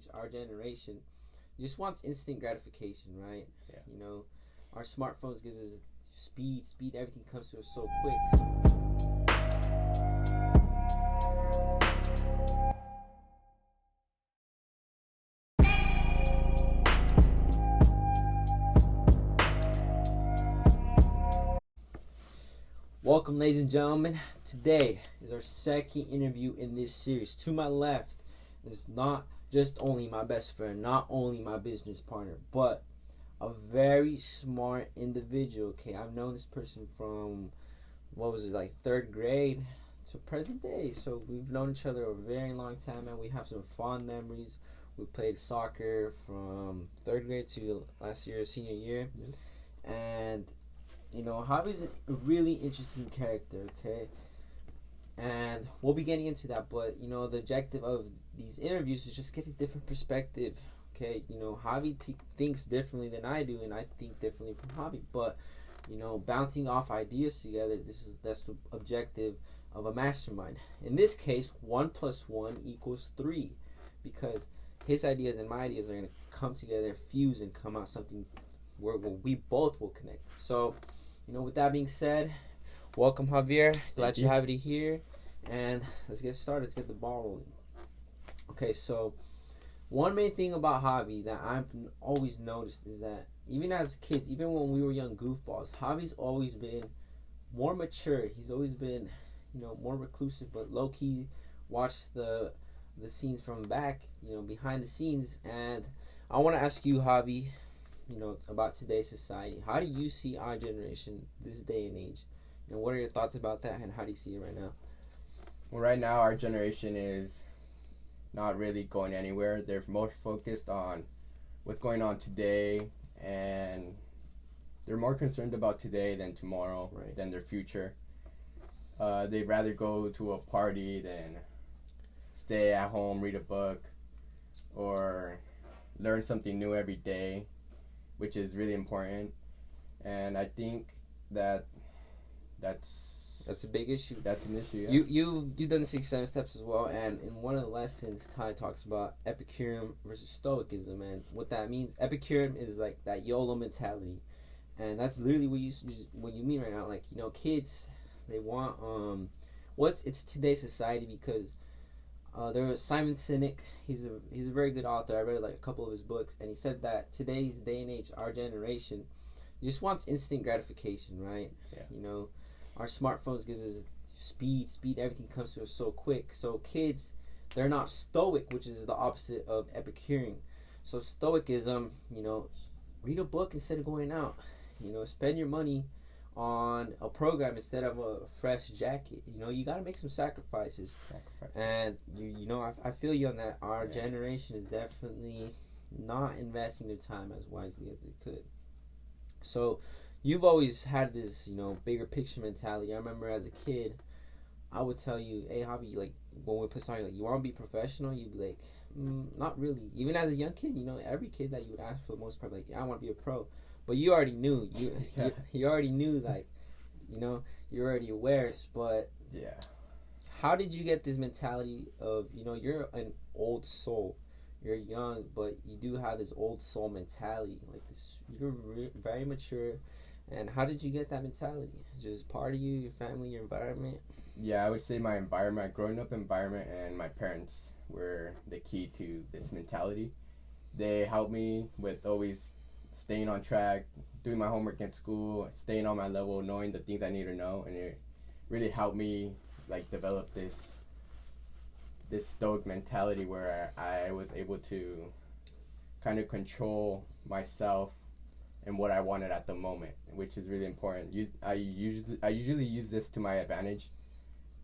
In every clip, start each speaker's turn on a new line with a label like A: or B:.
A: age, our generation, just wants instant gratification, right?
B: Yeah.
A: You know, our smartphones give us speed. Everything comes to us so quick. Welcome, ladies and gentlemen. Today is our second interview in this series. To my left is not just only my best friend, not only my business partner, but a very smart individual. Okay, I've known this person from, what was it, like third grade to present day. So we've known each other a very long time, and we have some fond memories. We played soccer from third grade to last year, senior year.
B: Yes.
A: And you know, Javi's a really interesting character, okay? And we'll be getting into that, but, you know, the objective of these interviews is just get a different perspective, okay? You know, Javi thinks differently than I do, and I think differently from Javi, but, you know, bouncing off ideas together, that's the objective of a mastermind. In this case, 1 + 1 = 3, because his ideas and my ideas are going to come together, fuse, and come out something where we both will connect. So, you know, with that being said, welcome, Javier. Glad you have you here. And let's get started. Let's get the ball rolling. Okay, so one main thing about Javi that I've always noticed is that even as kids, even when we were young goofballs, Javi's always been more mature. He's always been, you know, more reclusive, but low-key watched the scenes from back, you know, behind the scenes. And I want to ask you, Javi, you know, about today's society. How do you see our generation this day and age? And what are your thoughts about that, and how do you see it right now?
B: Well, right now our generation is not really going anywhere. They're more focused on what's going on today, and they're more concerned about today than tomorrow,
A: Right.
B: than their future. They'd rather go to a party than stay at home, read a book, or learn something new every day, which is really important. And I think that's
A: a big issue.
B: That's an issue.
A: Yeah. You've done the 6-7 steps as well, and in one of the lessons, Kai talks about Epicurean versus Stoicism, and what that means. Epicurean is like that YOLO mentality, and that's literally what you mean right now. Like, you know, kids, they want it's today's society, because there was Simon Sinek. He's a very good author. I read like a couple of his books, and he said that today's day and age, our generation, just wants instant gratification, right?
B: Yeah.
A: You know, our smartphones give us speed. Everything comes to us so quick. So kids, they're not stoic, which is the opposite of Epicurean. So stoicism, you know, read a book instead of going out. You know, spend your money on a program instead of a fresh jacket. You know, you got to make some sacrifices. And you know, I feel you on that. Our generation is definitely not investing their time as wisely as they could. So you've always had this, you know, bigger picture mentality. I remember as a kid, I would tell you, hey, Javi, like, when we put something, like, you want to be professional? You'd be like, not really. Even as a young kid, you know, every kid that you would ask, for the most part, like, yeah, I want to be a pro. But you already knew. You already knew, like, you know, you're already aware. But
B: yeah,
A: how did you get this mentality of, you know, you're an old soul, you're young, but you do have this old soul mentality, like this, you're very mature. And how did you get that mentality? Just part of you, your family, your environment?
B: Yeah, I would say my environment, growing up environment, and my parents were the key to this mentality. They helped me with always staying on track, doing my homework at school, staying on my level, knowing the things I need to know, and it really helped me like develop this stoic mentality where I was able to kind of control myself and what I wanted at the moment, which is really important. I usually use this to my advantage,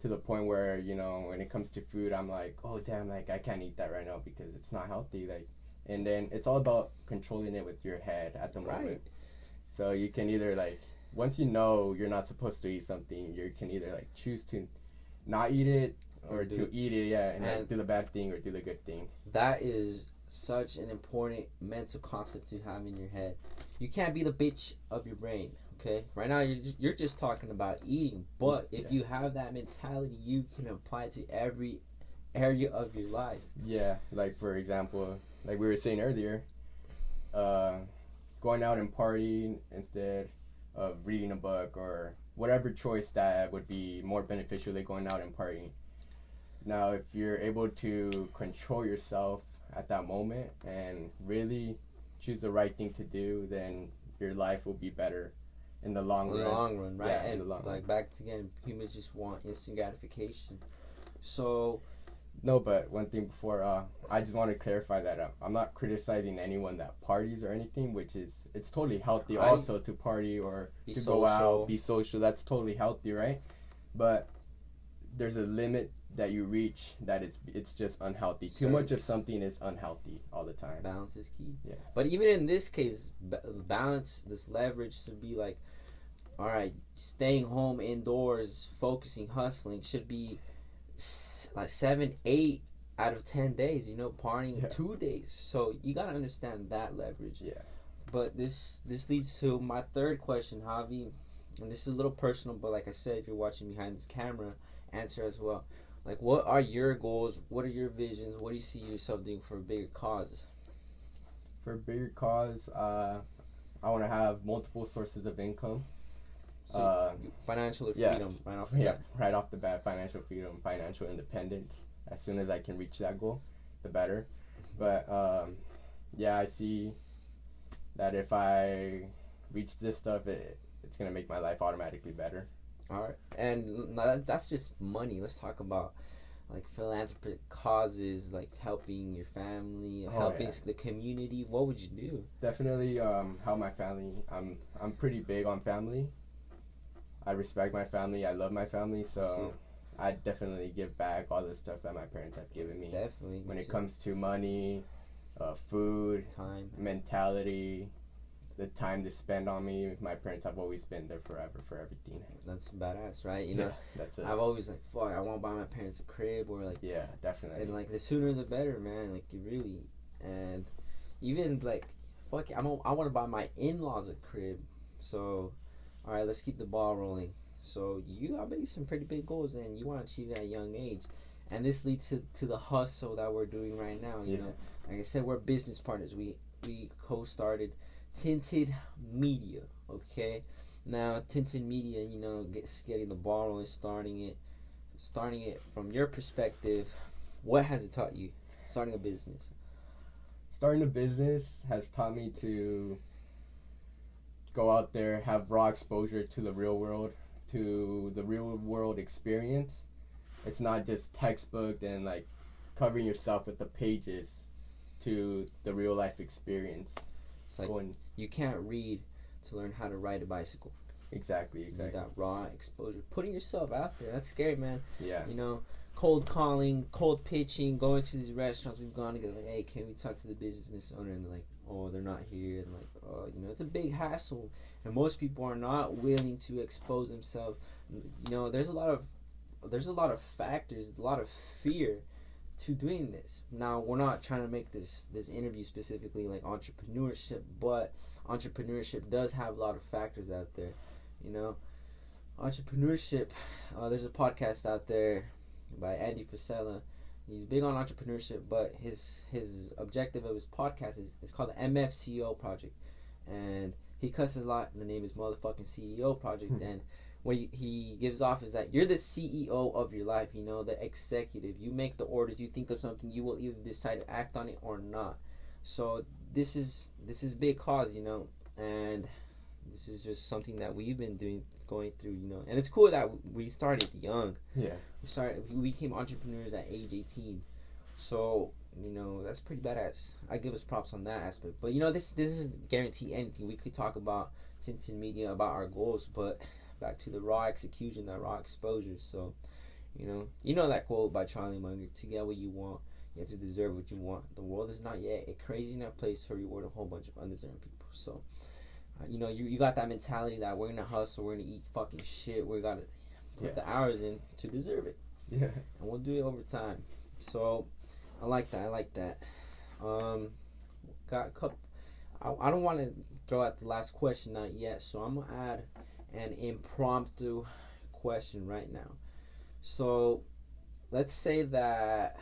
B: to the point where, you know, when it comes to food, I'm like, oh damn, like I can't eat that right now because it's not healthy, like. And then it's all about controlling it with your head at the moment.
A: Right.
B: So you can either, like, once you know you're not supposed to eat something, you can either like choose to not eat it or to eat it, and like, do the bad thing or do the good thing.
A: That is such an important mental concept to have in your head. You can't be the bitch of your brain. Okay, right now you're just talking about eating, but if you have that mentality, you can apply it to every area of your life.
B: Yeah, like for example, like we were saying earlier, going out and partying instead of reading a book or whatever choice that would be more beneficial than going out and partying. Now, if you're able to control yourself at that moment and really choose the right thing to do, then your life will be better in the long run.
A: In the long run, right?
B: Yeah,
A: and
B: in the long run.
A: back again, humans just want instant gratification. So
B: no, but one thing before, I just want to clarify that I'm not criticizing anyone that parties or anything, which is, it's totally healthy also to party or to go out, be social. That's totally healthy, right? But there's a limit that you reach that it's just unhealthy. Too much of something is unhealthy all the time.
A: Balance is key.
B: Yeah.
A: But even in this case, balance, this leverage to be like, all right, staying home indoors, focusing, hustling should be like 7, 8 out of 10 days. You know, partying 2 days. So you gotta understand that leverage.
B: Yeah.
A: But this leads to my third question, Javi, and this is a little personal. But like I said, if you're watching behind this camera, answer as well. Like, what are your goals? What are your visions? What do you see yourself doing for a bigger cause?
B: For a bigger cause, I want to have multiple sources of income.
A: So financial freedom, right off the bat.
B: Right off the bat, financial freedom, financial independence. As soon as I can reach that goal, the better. But I see that if I reach this stuff, it's gonna make my life automatically better.
A: All right, and that's just money. Let's talk about like philanthropic causes, like helping your family, helping the community. What would you do?
B: Definitely help my family. I'm pretty big on family. I respect my family. I love my family. So I definitely give back all the stuff that my parents have given me.
A: Definitely.
B: When it comes to money, food,
A: time,
B: mentality, the time to spend on me, my parents have always been there forever for everything.
A: That's badass, right? You know,
B: that's it.
A: I've always like, fuck, I want to buy my parents a crib or like,
B: yeah, definitely.
A: And like the sooner the better, man. Like you really, and even like, fuck, I want to buy my in-laws a crib. So, all right, let's keep the ball rolling. So you got maybe some pretty big goals, and you want to achieve at a young age, and this leads to the hustle that we're doing right now. You know, like I said, we're business partners. We co-started Tinted Media. Okay, now Tinted Media, you know, getting the ball rolling, starting it from your perspective. What has it taught you starting a business?
B: Starting a business has taught me to go out there, have raw exposure to the real world, to the real world experience. It's not just textbook and like covering yourself with the pages, to the real life experience.
A: It's like you can't read to learn how to ride a bicycle.
B: Exactly.
A: You got raw exposure, putting yourself out there. That's scary, man.
B: Yeah.
A: You know, cold calling, cold pitching, going to these restaurants we've gone to get like, hey, can we talk to the business owner? And they're like, oh, they're not here. And like, oh, you know, it's a big hassle. And most people are not willing to expose themselves. You know, there's a lot of factors, a lot of fear to doing this. Now, we're not trying to make this interview specifically like entrepreneurship, but entrepreneurship does have a lot of factors out there. You know, entrepreneurship. There's a podcast out there by Andy Frisella. He's big on entrepreneurship, but his objective of his podcast is called the MFCEO Project, and he cusses a lot. And the name is motherfucking CEO Project. And what he gives off is that you're the CEO of your life. You know, the executive. You make the orders. You think of something, you will either decide to act on it or not. So this is big cause, you know, and this is just something that we've been going through, you know. And it's cool that we started young.
B: Yeah.
A: We became entrepreneurs at age 18. So, you know, that's pretty badass. I give us props on that aspect. But, you know, this doesn't guarantee anything. We could talk about Tintin Media, about our goals, but back to the raw execution, that raw exposure. So, you know that quote by Charlie Munger, to get what you want, you have to deserve what you want. The world is not yet a crazy enough place to reward a whole bunch of undeserving people. So, you know, you got that mentality that we're gonna hustle, we're gonna eat fucking shit, we gotta put the hours in to deserve it.
B: Yeah.
A: And we'll do it over time. So, I like that. Got a couple. I don't want to throw out the last question out yet, so I'm gonna add an impromptu question right now. So, let's say that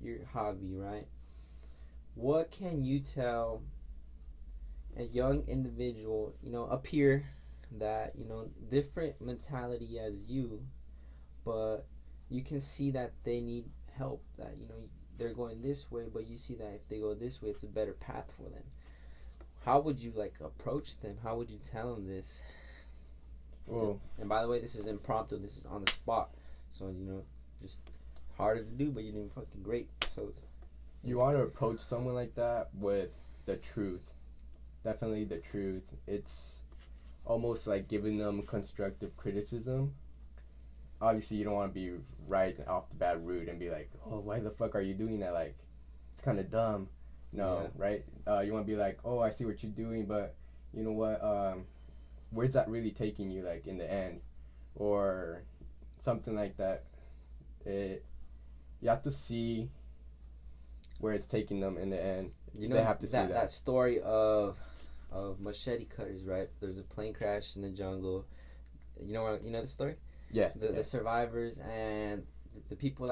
A: your hobby, right? What can you tell a young individual, a peer that, different mentality as you, but you can see that they need help, that, they're going this way, but you see that if they go this way, it's a better path for them. How would you approach them? How would you tell them this?
B: Well,
A: And by the way, this is impromptu. This is on the spot. So, just harder to do, but you're doing fucking great. So,
B: you want to approach someone like that with the truth. Definitely the truth. It's almost like giving them constructive criticism. Obviously, you don't want to be right off the bat rude and be like, oh, why the fuck are you doing that? Like, it's kind of dumb. No,
A: Yeah.
B: right? You want to be like, oh, I see what you're doing, but you know what? Where's that really taking you, like, in the end? Or something like that. You have to see where it's taking them in the end. They have to see that.
A: That story of machete cutters, right? There's a plane crash in the jungle. You know the story?
B: Yeah.
A: The survivors and the people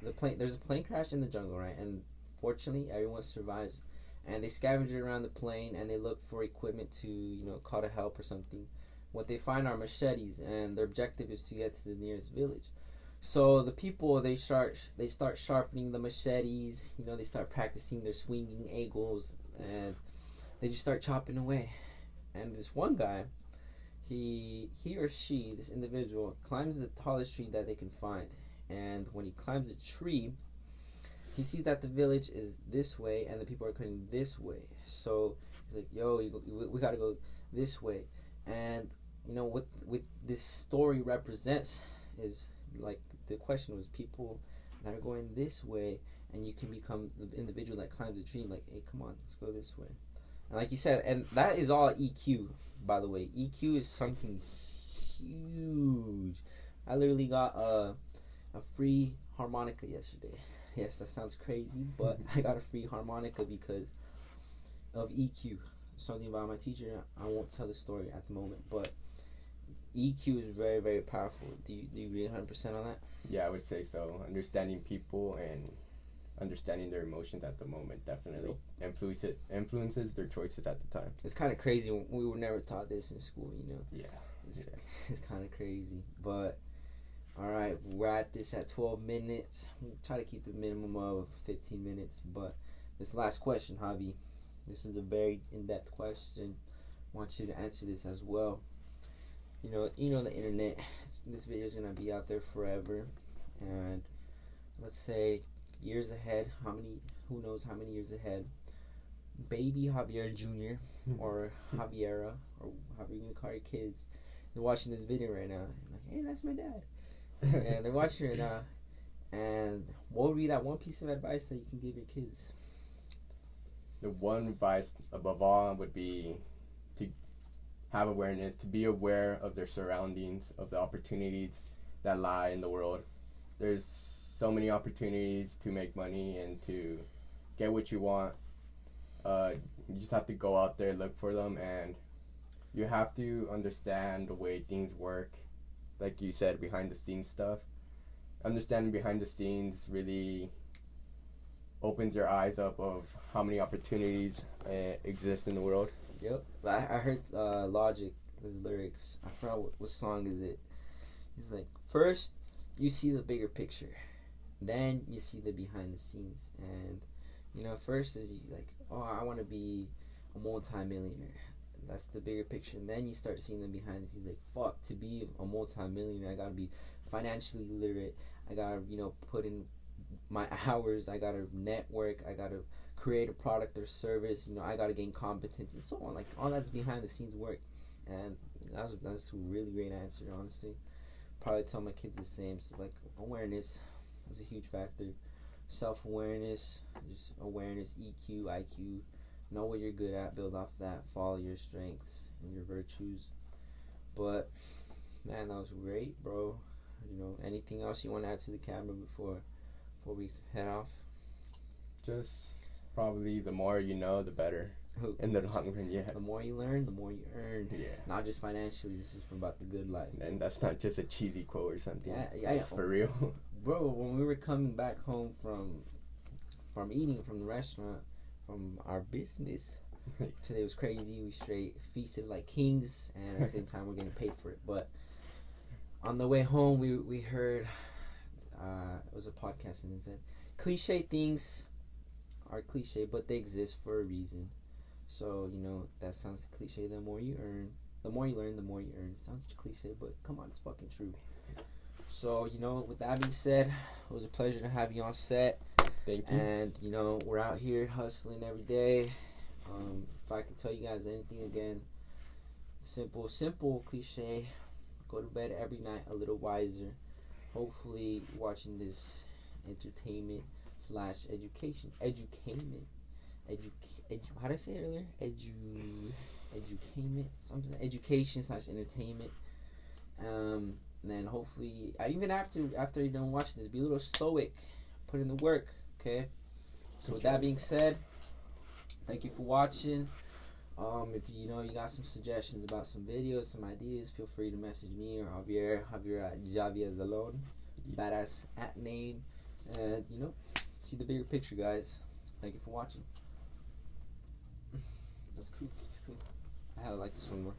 A: there's a plane crash in the jungle, right? And fortunately, everyone survives. And they scavenge around the plane and they look for equipment to, call to help or something. What they find are machetes, and their objective is to get to the nearest village. So the people, they start sharpening the machetes. They start practicing their swinging angles, and they just start chopping away. And this one guy, he or she, this individual, climbs the tallest tree that they can find. And when he climbs the tree, he sees that the village is this way and the people are coming this way. So he's like, yo, we gotta go this way. And what this story represents is, like, the question was people that are going this way, and you can become the individual that climbs the tree, like, hey, come on, let's go this way. And like you said, and that is all EQ, by the way. EQ is something huge. I literally got a free harmonica yesterday. Yes, that sounds crazy, but I got a free harmonica because of EQ. Something about my teacher, I won't tell the story at the moment, but EQ is very, very powerful. Do you agree 100% on that?
B: Yeah, I would say so. Understanding people and understanding their emotions at the moment definitely influences their choices at the time.
A: It's kind of crazy. We were never taught this in school,
B: Yeah.
A: It's kind of crazy, but all right, we're at this at 12 minutes. We'll try to keep a minimum of 15 minutes, but this last question, Javi, this is a very in-depth question. I want you to answer this as well. The internet, this video is going to be out there forever, and let's say years ahead, who knows how many years ahead, baby Javier Jr. or Javiera, or however you're going to call your kids, they're watching this video right now. Like, hey, that's my dad. And they're watching it now. And what would be that one piece of advice that you can give your kids?
B: The one advice above all would be to have awareness, to be aware of their surroundings, of the opportunities that lie in the world. There's so many opportunities to make money and to get what you want. You just have to go out there, look for them, and you have to understand the way things work. Like you said, behind the scenes stuff. Understanding behind the scenes really opens your eyes up of how many opportunities exist in the world.
A: Yep. I heard Logic, his lyrics. I forgot what song is it. He's like, first you see the bigger picture, then you see the behind the scenes. And first is like, oh, I want to be a multi-millionaire. That's the bigger picture. And then you start seeing them behind the scenes. Like, fuck, to be a multi-millionaire, I gotta be financially literate. I gotta, put in my hours. I gotta network. I gotta create a product or service. I gotta gain competence and so on. Like, all that's behind the scenes work. And that's a really great answer, honestly. Probably tell my kids the same. So, like, awareness is a huge factor. Self-awareness, just awareness, EQ, IQ. Know what you're good at, build off that, follow your strengths and your virtues. But, man, that was great, bro. Anything else you want to add to the camera before we head off?
B: Just probably the more you know, the better. In the long run, yeah.
A: The more you learn, the more you earn.
B: Yeah.
A: Not just financially, this is about the good life.
B: And that's not just a cheesy quote or something.
A: Yeah.
B: It's for real.
A: Bro, when we were coming back home from from eating from the restaurant, from our business. Today was crazy. We straight feasted like kings, and at the same time we're getting paid for it. But on the way home, we heard it was a podcast, and it said cliche things are cliche, but they exist for a reason. So that sounds cliche. The more you earn, the more you learn, the more you earn. Sounds cliche, but come on, it's fucking true. So with that being said, it was a pleasure to have you on set.
B: Thank you.
A: And we're out here hustling every day. If I could tell you guys anything again, simple cliche, go to bed every night a little wiser. Hopefully watching this entertainment / education how did I say it earlier? Educainment, something, education / entertainment. And then hopefully even after you're done watching this, be a little stoic, put in the work. Okay, so with that being said, thank you for watching. If you got some suggestions about some videos, some ideas, feel free to message me or Javier at Javier De Leon, badass at name, and see the bigger picture, guys. Thank you for watching. That's cool. I like this one more.